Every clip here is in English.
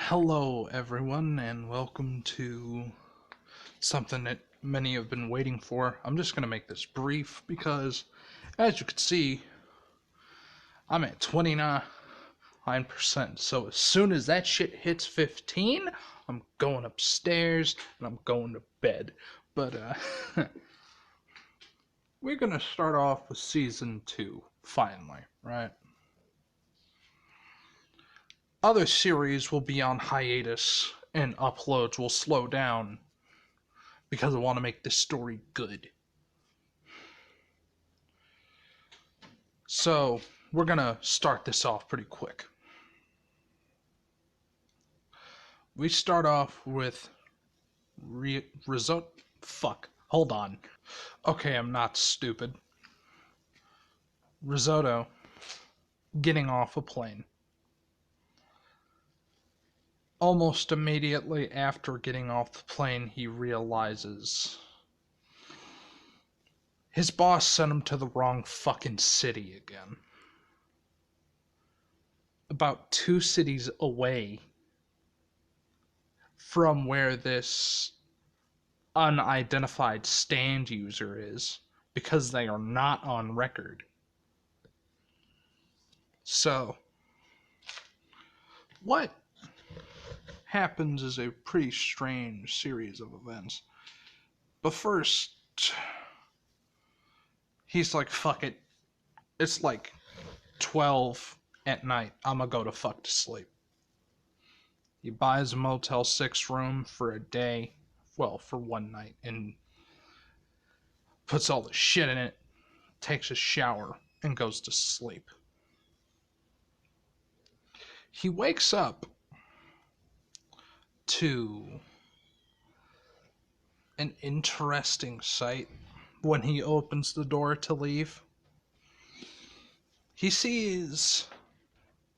Hello, everyone, and welcome to something that many have been waiting for. I'm just going to make this brief because, as you can see, I'm at 29%. So as soon as that shit hits 15, I'm going upstairs and I'm going to bed. But, we're going to start off with Season 2, finally, right? Other series will be on hiatus and uploads will slow down because I want to make this story good. So, we're gonna start this off pretty quick. We start off with risotto. Fuck. Hold on. Okay, I'm not stupid. Risotto getting off a plane. Almost immediately after getting off the plane, he realizes his boss sent him to the wrong fucking city again. About 2 cities away from where this unidentified stand user is, because they are not on record. So, what happens is a pretty strange series of events. But first, he's like, fuck it. It's like 12 at night. I'm gonna go to fuck to sleep. He buys a Motel 6 room for a day. Well, for one night. And puts all the shit in it. Takes a shower. And goes to sleep. He wakes up to an interesting sight when he opens the door to leave. He sees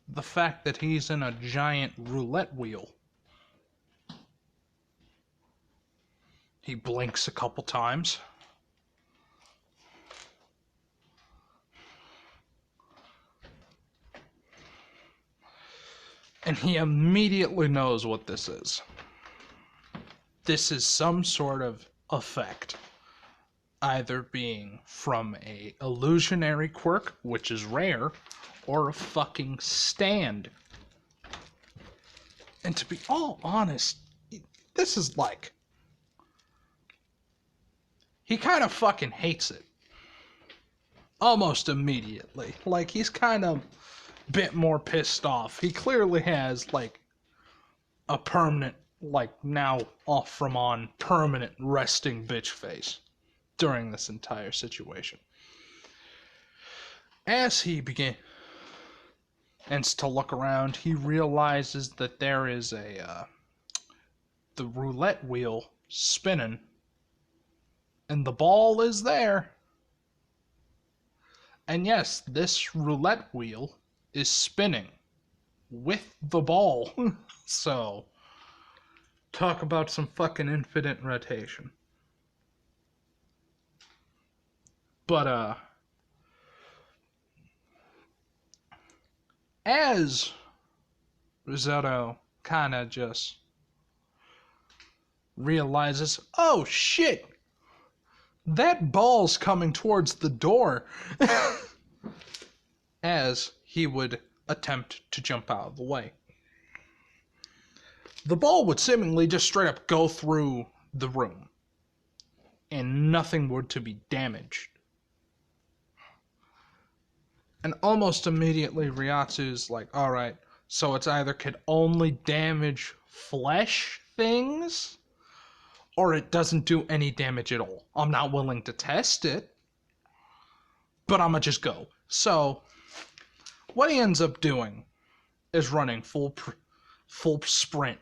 the fact that he's in a giant roulette wheel. He blinks a couple times. And he immediately knows what this is. This is some sort of effect. Either being from a illusionary quirk, which is rare, or a fucking stand. And to be all honest, this is like... he kind of fucking hates it. Almost immediately. Like, he's kind of a bit more pissed off. He clearly has, like, a permanent, like, now off from on, permanent resting bitch face during this entire situation. As he begins to look around, he realizes that there is the roulette wheel spinning, and the ball is there. And yes, this roulette wheel is spinning with the ball. So, talk about some fucking infinite rotation. But, as Risotto kind of just realizes, oh shit, that ball's coming towards the door, as he would attempt to jump out of the way. The ball would seemingly just straight up go through the room, and nothing would to be damaged. And almost immediately, Ryatsu's like, alright, so it's either could only damage flesh things, or it doesn't do any damage at all. I'm not willing to test it, but I'ma just go. So, what he ends up doing is running full sprint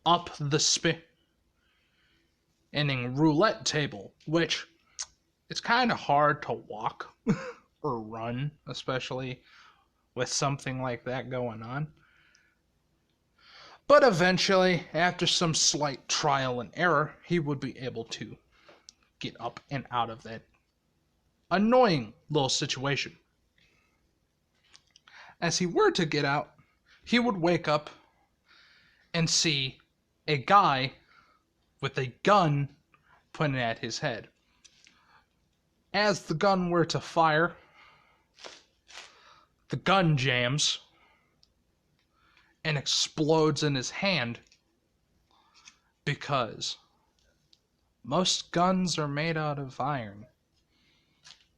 up the spinning roulette table, which it's kind of hard to walk or run, especially with something like that going on. But eventually, after some slight trial and error, he would be able to get up and out of that annoying little situation. As he were to get out, he would wake up and see a guy with a gun pointed at his head. As the gun were to fire, the gun jams and explodes in his hand because most guns are made out of iron.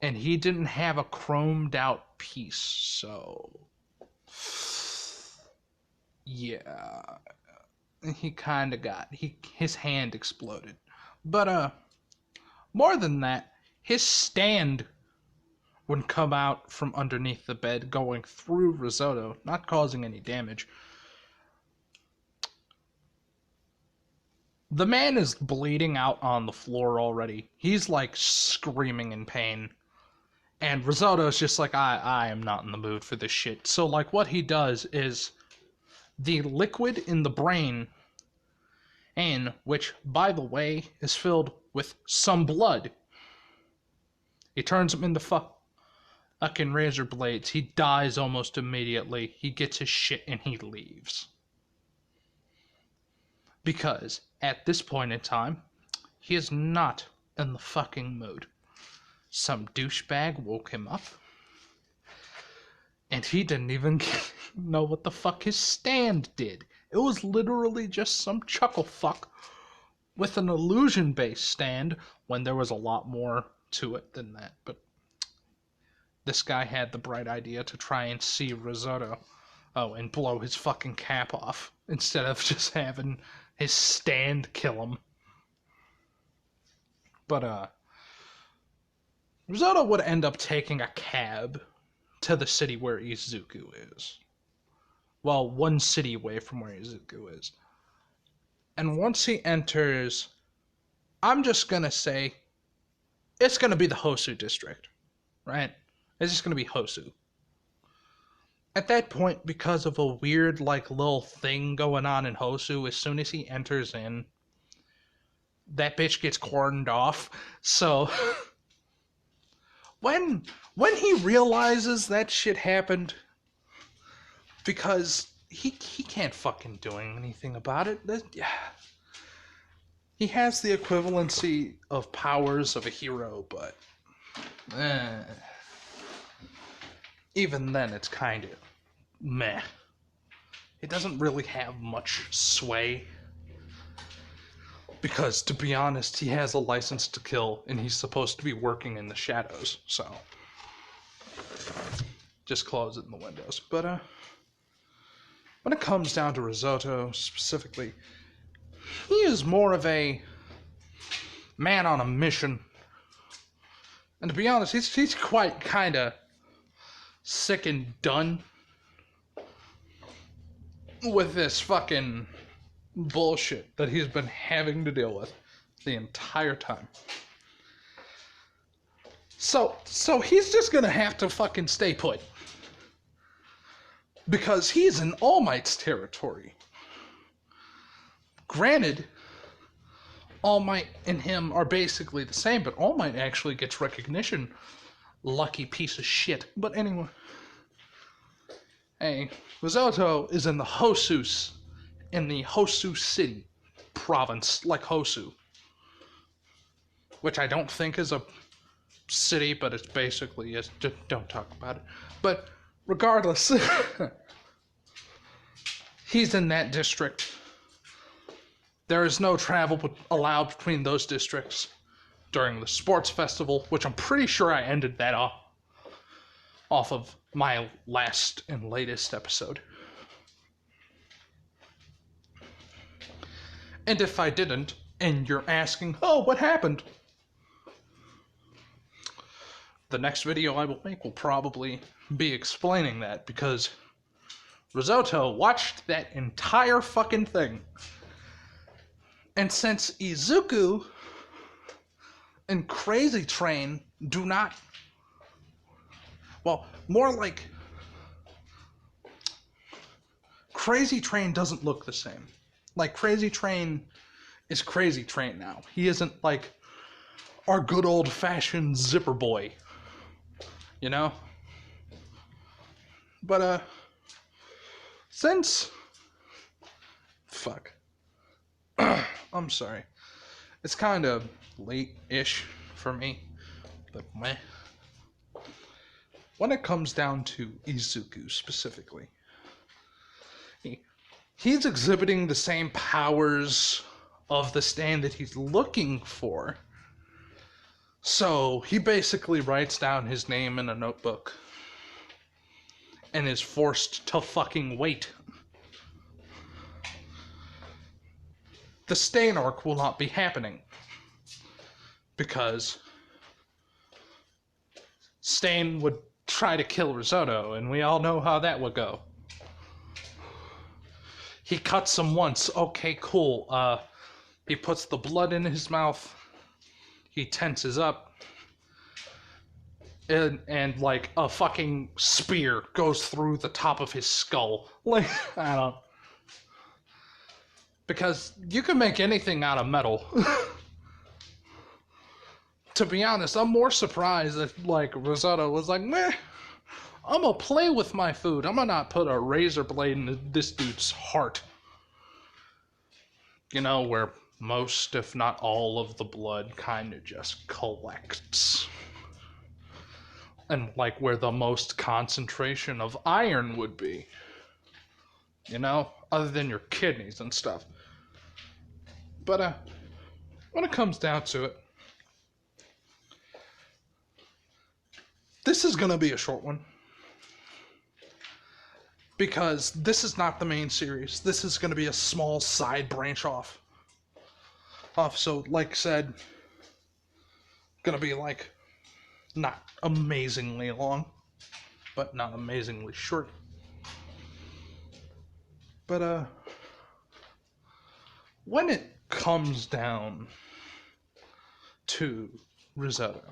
And he didn't have a chromed out piece, so yeah, he kind of got his hand exploded. But more than that, his stand would come out from underneath the bed, going through Risotto, not causing any damage. The man is bleeding out on the floor already. He's like screaming in pain. And Risotto's just like, I am not in the mood for this shit. So, like, what he does is the liquid in the brain, and which, by the way, is filled with some blood. He turns him into fucking razor blades. He dies almost immediately. He gets his shit and he leaves. Because, at this point in time, he is not in the fucking mood. Some douchebag woke him up, and he didn't even know what the fuck his stand did. It was literally just some chuckle fuck with an illusion-based stand when there was a lot more to it than that. But this guy had the bright idea to try and see Risotto. Oh, and blow his fucking cap off instead of just having his stand kill him. But, Risotto would end up taking a cab to the city where Izuku is. Well, one city away from where Izuku is. And once he enters, I'm just gonna say, it's gonna be the Hosu district, right? It's just gonna be Hosu. At that point, because of a weird, like, little thing going on in Hosu, as soon as he enters in, that bitch gets cordoned off. So when he realizes that shit happened, because he can't fucking do anything about it. He has the equivalency of powers of a hero, but even then it's kind of meh. He doesn't really have much sway. Because, to be honest, he has a license to kill, and he's supposed to be working in the shadows, so just close it in the windows. But, when it comes down to Risotto, specifically, he is more of a man on a mission. And to be honest, he's quite kind of sick and done with this fucking bullshit that he's been having to deal with the entire time. So he's just gonna have to fucking stay put. Because he's in All Might's territory. Granted, All Might and him are basically the same, but All Might actually gets recognition. Lucky piece of shit. But anyway. Hey, Risotto is in the Hosu City province, like Hosu. Which I don't think is a city, but it's basically is. Just don't talk about it. But regardless, he's in that district. There is no travel allowed between those districts during the sports festival, which I'm pretty sure I ended that off of my last and latest episode. And if I didn't, and you're asking, oh, what happened? The next video I will make will probably be explaining that, because Risotto watched that entire fucking thing. And since Izuku and Crazy Train do not... Well, more like... Crazy Train doesn't look the same. Like, Crazy Train is Crazy Train now. He isn't, like, our good old-fashioned zipper boy. You know? But, since fuck. I'm sorry. It's kind of late-ish for me, but meh. When it comes down to Izuku specifically, he's exhibiting the same powers of the stand that he's looking for. So he basically writes down his name in a notebook and is forced to fucking wait. The Stain arc will not be happening because Stain would try to kill Risotto, and we all know how that would go. He cuts him once. Okay, cool. He puts the blood in his mouth. He tenses up. And like a fucking spear goes through the top of his skull. Like, I don't. Because you can make anything out of metal. To be honest, I'm more surprised that, like, Risotto was like, meh, I'm gonna play with my food. I'm gonna not put a razor blade in this dude's heart. You know, where most, if not all, of the blood kind of just collects. And, like, where the most concentration of iron would be. You know? Other than your kidneys and stuff. But, when it comes down to it, this is gonna be a short one. Because this is not the main series. This is gonna be a small side branch off. So, like I said, gonna be, like, not amazingly long, but not amazingly short. But, when it comes down to Risotto,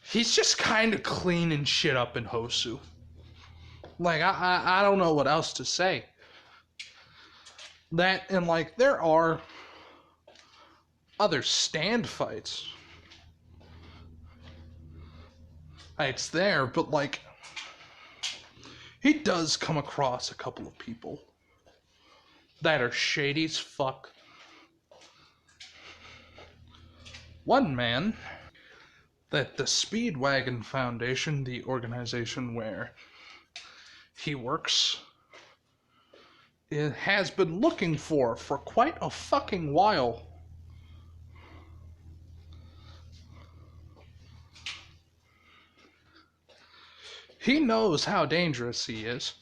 he's just kind of cleaning shit up in Hosu. Like, I don't know what else to say. That, and, like, there are other stand fights. It's there, but, like, he does come across a couple of people that are shady as fuck. One man that the Speedwagon Foundation, the organization where he works, it has been looking for quite a fucking while. He knows how dangerous he is.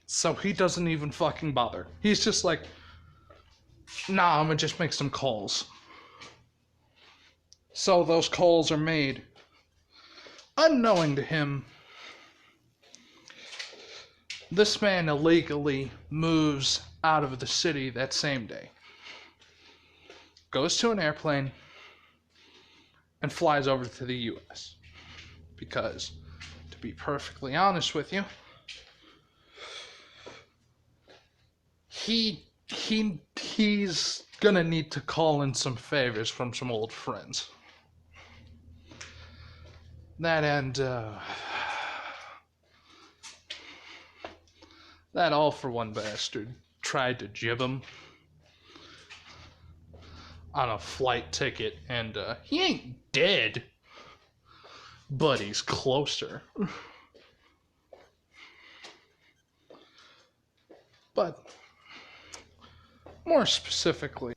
So he doesn't even fucking bother. He's just like, nah, I'm gonna just make some calls. So those calls are made. Unknowing to him, this man illegally moves out of the city that same day. Goes to an airplane and flies over to the US. Because, to be perfectly honest with you, he's gonna need to call in some favors from some old friends. That all for one bastard tried to jib him on a flight ticket, and he ain't dead, but he's closer. But more specifically,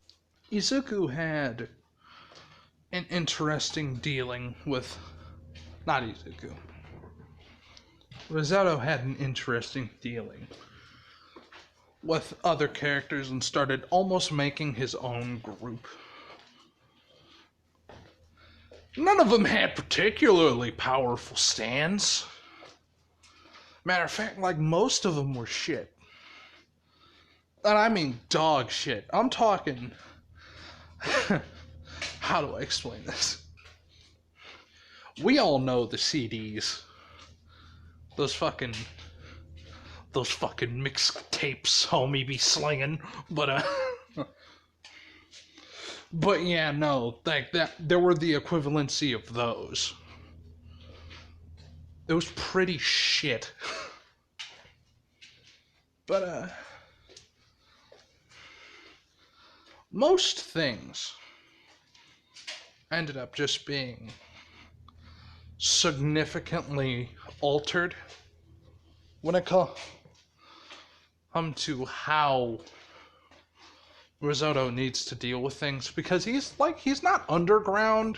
Izuku had an interesting dealing with... Not Izuku. Risotto had an interesting dealing with other characters and started almost making his own group. None of them had particularly powerful stands. Matter of fact, like, most of them were shit. And I mean dog shit. I'm talking... How do I explain this? We all know the CDs. Those fucking mixtapes homie be slinging. But, But yeah, no, like that, there were the equivalency of those. It was pretty shit. But, most things ended up just being significantly altered when it comes to how Risotto needs to deal with things, because he's not underground,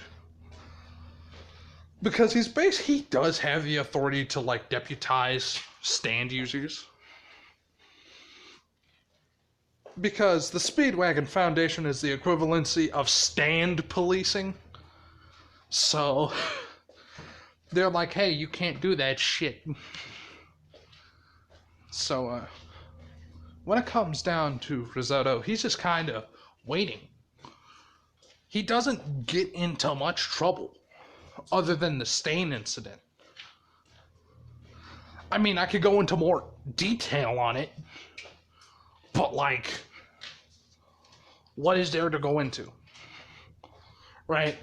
because he does have the authority to like deputize stand users, because the Speedwagon Foundation is the equivalency of stand policing. So they're like, hey, you can't do that shit. So when it comes down to Risotto, he's just kind of waiting. He doesn't get into much trouble other than the stain incident. I mean, I could go into more detail on it, but like, what is there to go into? Right?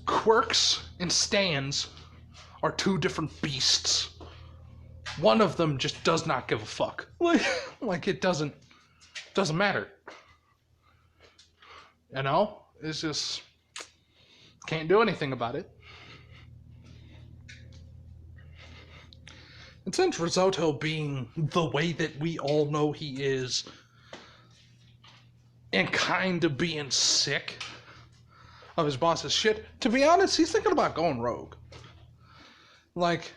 Quirks and stands are two different beasts. One of them just does not give a fuck. Like it doesn't matter. You know? It's just can't do anything about it. And since Risotto being the way that we all know he is, and kind of being sick of his boss's shit, to be honest, he's thinking about going rogue. Like,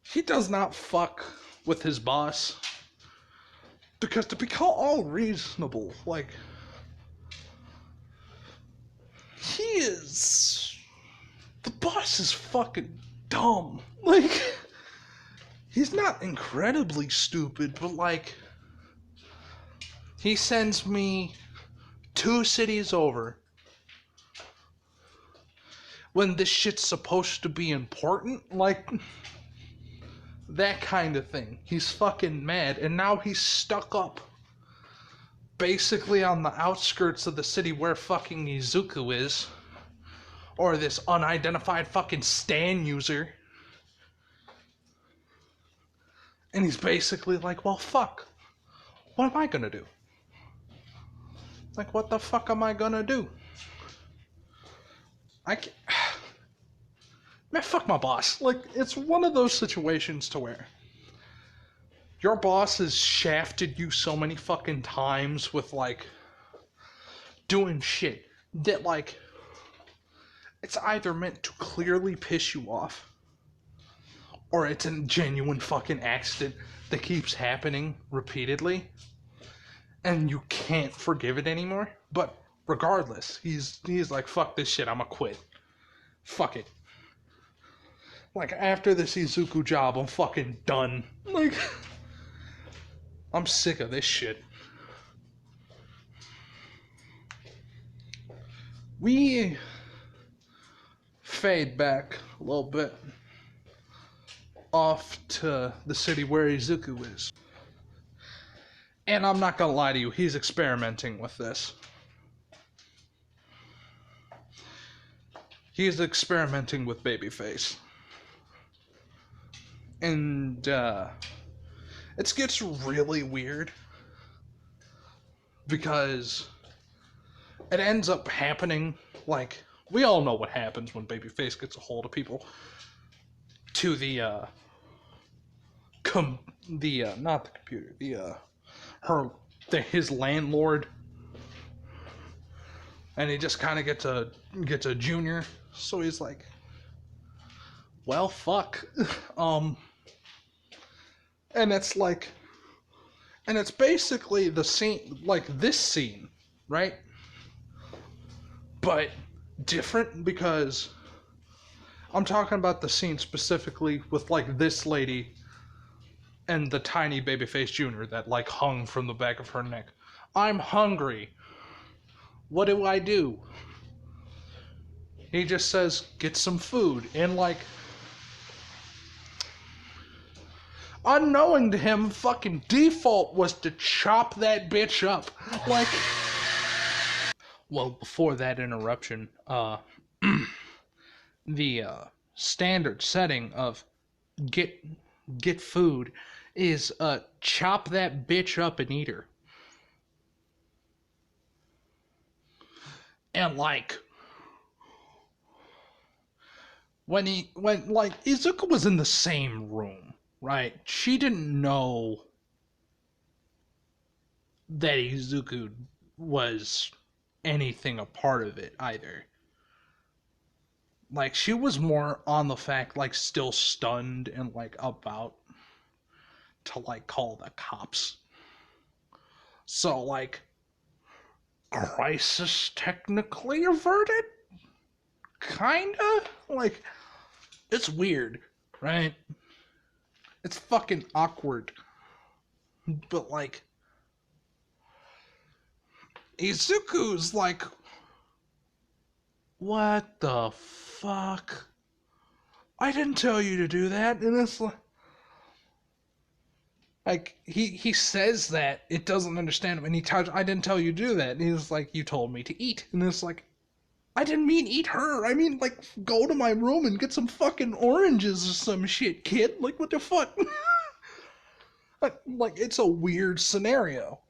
he does not fuck with his boss, because to be all reasonable, like, the boss is fucking dumb. Like, he's not incredibly stupid, but like, he sends me 2 cities over when this shit's supposed to be important, like, that kind of thing. He's fucking mad, and now he's stuck up basically on the outskirts of the city where fucking Izuku is, or this unidentified fucking stan user. And he's basically like, well, fuck, what am I gonna do? Like, what the fuck am I gonna do? Man, fuck my boss. Like, it's one of those situations to where your boss has shafted you so many fucking times with, like, doing shit that, like, it's either meant to clearly piss you off, or it's a genuine fucking accident that keeps happening repeatedly, and you can't forgive it anymore. But regardless, he's like, fuck this shit, I'ma quit. Fuck it. Like, after this Izuku job, I'm fucking done. Like, I'm sick of this shit. We fade back a little bit off to the city where Izuku is. And I'm not gonna lie to you, he's experimenting with this. He's experimenting with Babyface. And it gets really weird, because it ends up happening, like, we all know what happens when Babyface gets a hold of people, to not the computer, his landlord, and he just kind of gets a junior, so he's like, well, fuck. And it's like, and it's basically the scene, like this scene, right? But different, because I'm talking about the scene specifically with, like, this lady and the tiny Babyface Jr. that, like, hung from the back of her neck. I'm hungry. What do I do? He just says, get some food. And, like, unknowing to him, fucking default was to chop that bitch up. Like, well, before that interruption, the standard setting of get food is chop that bitch up and eat her. And like when Izuku was in the same room, right? She didn't know that Izuku was anything a part of it either. Like, she was more on the fact, like, still stunned and, like, about to, like, call the cops. So, like, crisis technically averted? Kinda? Like, it's weird, right? It's fucking awkward. But, like, Izuku's like, what the fuck? I didn't tell you to do that. And it's like he says that it doesn't understand him, and I didn't tell you to do that. And he's like, you told me to eat. And it's like, I didn't mean eat her. I mean, like, go to my room and get some fucking oranges or some shit, kid. Like, what the fuck? Like, it's a weird scenario.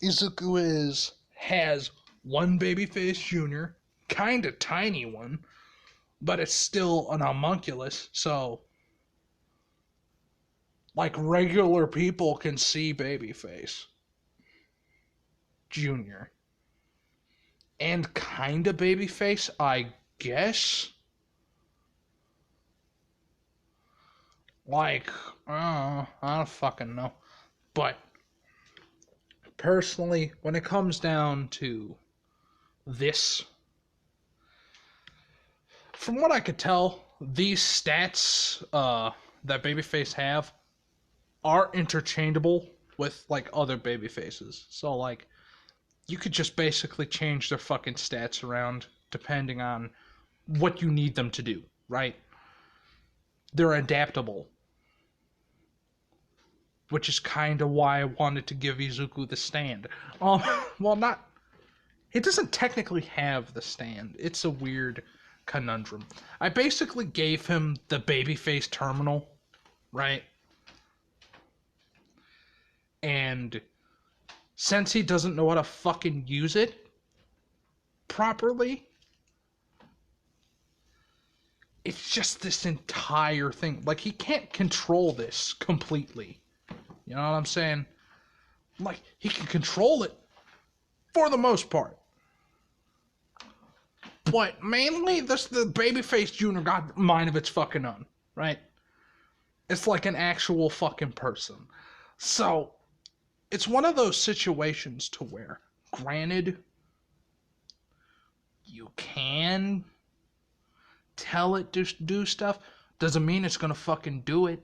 Izuku has one babyface junior, kind of tiny one, but it's still an homunculus, so like regular people can see babyface junior and kind of babyface, I guess. Like, I don't fucking know. But personally, when it comes down to this, from what I could tell, these stats that babyface have are interchangeable with like other babyfaces. So like, you could just basically change their fucking stats around depending on what you need them to do, right? They're adaptable. Which is kind of why I wanted to give Izuku the stand. Well, not... It doesn't technically have the stand. It's a weird conundrum. I basically gave him the babyface terminal, right? And since he doesn't know how to fucking use it properly, it's just this entire thing. Like, he can't control this completely. You know what I'm saying? Like, he can control it for the most part. But mainly, the babyface junior got mind of its fucking own, right? It's like an actual fucking person. So, it's one of those situations to where, granted, you can tell it to do stuff, doesn't mean it's gonna fucking do it.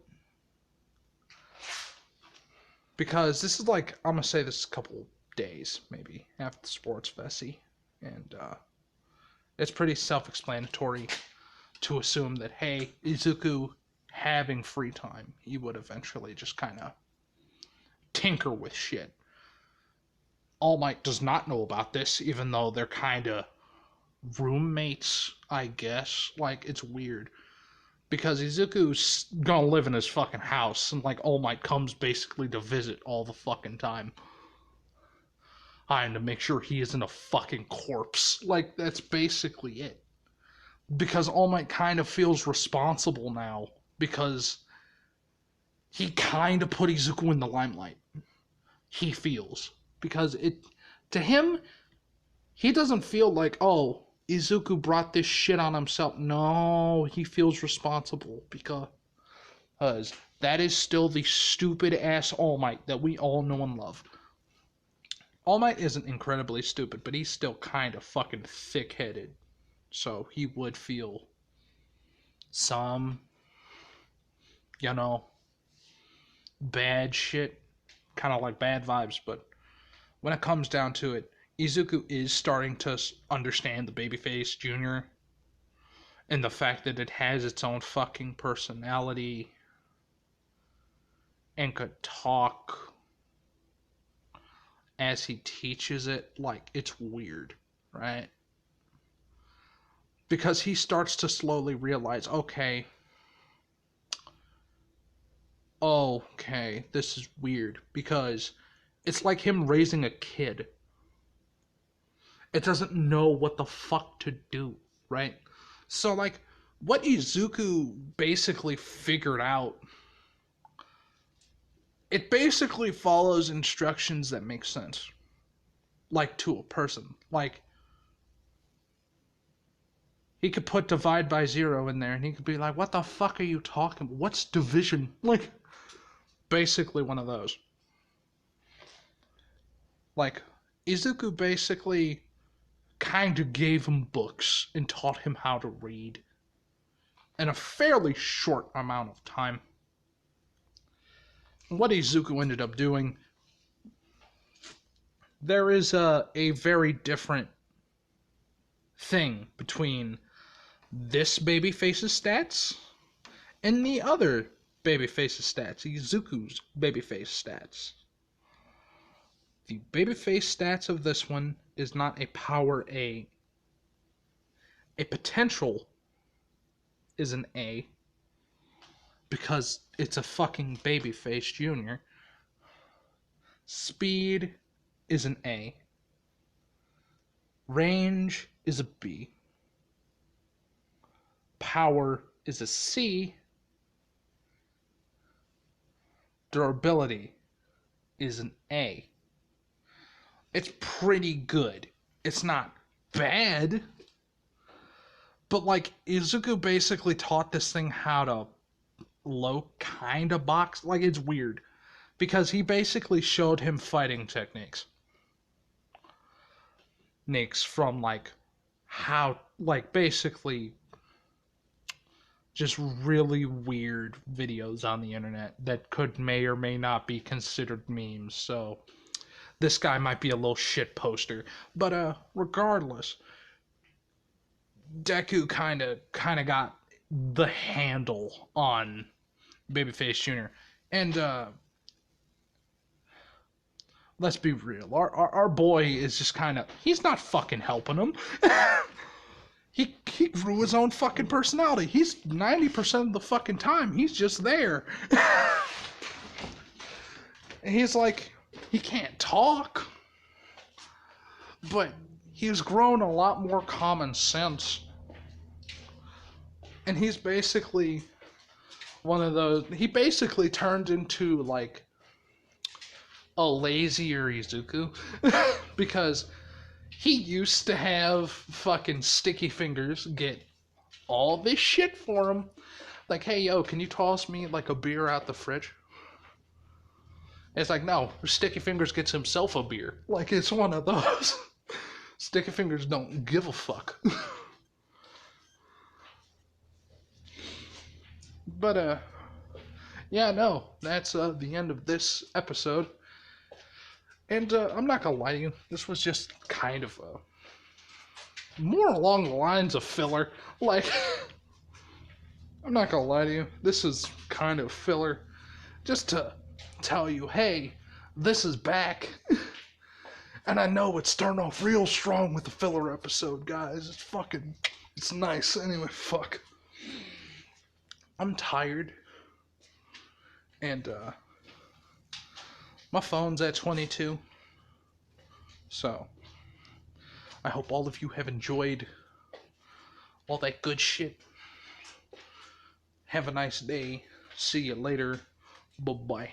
Because this is like, I'm gonna say this a couple days, maybe, after the sports fessy. And, it's pretty self-explanatory to assume that, hey, Izuku having free time, he would eventually just kind of tinker with shit. All Might does not know about this, even though they're kind of roommates, I guess. Like, it's weird. Because Izuku's gonna live in his fucking house, and, like, All Might comes basically to visit all the fucking time. And to make sure he isn't a fucking corpse. Like, that's basically it. Because All Might kind of feels responsible now, because he kind of put Izuku in the limelight. He feels. Because to him, he doesn't feel like, oh, Izuku brought this shit on himself. No, he feels responsible, because that is still the stupid ass All Might that we all know and love. All Might isn't incredibly stupid, but he's still kind of fucking thick-headed. So he would feel some, bad shit. Kind of like bad vibes, but when it comes down to it, Izuku is starting to understand the babyface junior and the fact that it has its own fucking personality and could talk as he teaches it. Like, it's weird, right? Because he starts to slowly realize, okay, okay, this is weird because it's like him raising a kid. It doesn't know what the fuck to do, right? So, like, what Izuku basically figured out, it basically follows instructions that make sense, like, to a person. Like, he could put divide by zero in there and he could be like, what the fuck are you talking about? What's division? Like, basically one of those. Like, Izuku basically kind of gave him books and taught him how to read in a fairly short amount of time. What Izuku ended up doing, there is a very different thing between this babyface's stats and the other babyface's stats, Izuku's babyface stats. The babyface stats of this one is not a power A. A potential is an A because it's a fucking babyface junior. Speed is an A. Range is a B. Power is a C. Durability is an A. It's pretty good. It's not bad. But, like, Izuku basically taught this thing how to low kind of box. Like, it's weird. Because he basically showed him fighting techniques. From, like, how, like, basically just really weird videos on the internet that may or may not be considered memes. So, this guy might be a little shit poster. But, regardless, Deku kind of got the handle on Babyface Jr. And let's be real, our boy is just he's not fucking helping him. he grew his own fucking personality. He's 90% of the fucking time he's just there. And he's like, he can't talk, but he's grown a lot more common sense. And he's basically one of those, he basically turned into, like, a lazier Izuku. Because he used to have fucking Sticky Fingers get all this shit for him. Like, hey, yo, can you toss me, like, a beer out the fridge? And it's like, no, Sticky Fingers gets himself a beer. Like, it's one of those. Sticky Fingers don't give a fuck. But, yeah, no, that's the end of this episode. And I'm not gonna lie to you, this was just kind of more along the lines of filler. Like, I'm not gonna lie to you, this is kind of filler. Just to tell you, hey, this is back. And I know it's starting off real strong with the filler episode, guys. It's nice. Anyway, fuck. I'm tired. And, my phone's at 22. So, I hope all of you have enjoyed all that good shit. Have a nice day. See you later. Bye-bye.